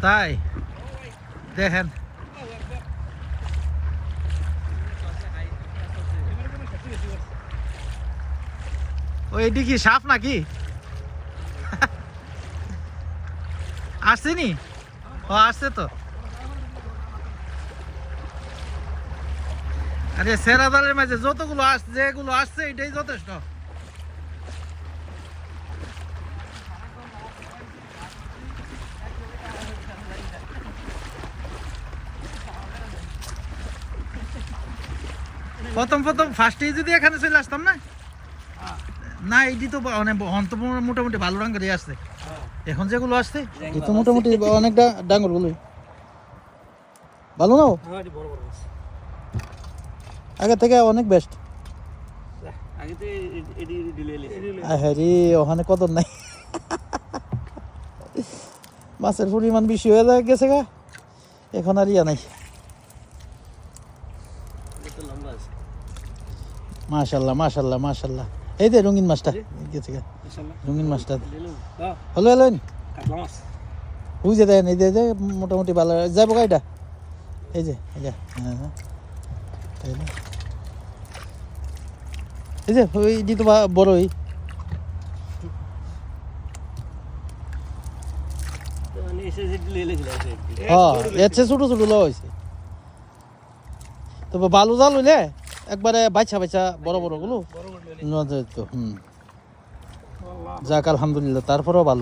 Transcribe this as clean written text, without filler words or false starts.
তাই দেখেন ওইটি কি সাপ নাকি আসছেনি ও আসছে তো আরে সেরাদালের মাঝে যতগুলো আসছে যেগুলো আসছে এটাই যথেষ্ট প্রথম ফার্স্টে যদি এখানে চলে আসতাম না না এটি তো অনেক মোটামুটি ভালো ডাঙ্গরই আসছে এখন যেগুলো আসছে এ তো মোটামুটি অনেকটা ডাঙ্গর গুলোই ভালো নাও আগে থেকে অনেক বেস্ট হ্যাঁ রে ওখানে কদর নাই মাছের পরিমাণ বেশি হয়ে যায় গেছে গা এখন আর ইয়া নাই মাশাল্লাহ মাশাল্লাহ মাশাল্লাহ এই যে রঙিন মাছটা গেছে গা রঙিন মাছটা হলো হলো বুঝে দেন এই যে মোটামুটি ভালো যাবো গাড়িটা এই যে হ্যাঁ এই যে ওই তো বড়ই হ্যাঁ এর চেয়ে ছোট ছোট লওয়া হয়েছে তবে বালু জাল হইলে একবারে বাচ্চা বড় বড় গুলো যাক আলহামদুলিল্লাহ তারপরেও ভালো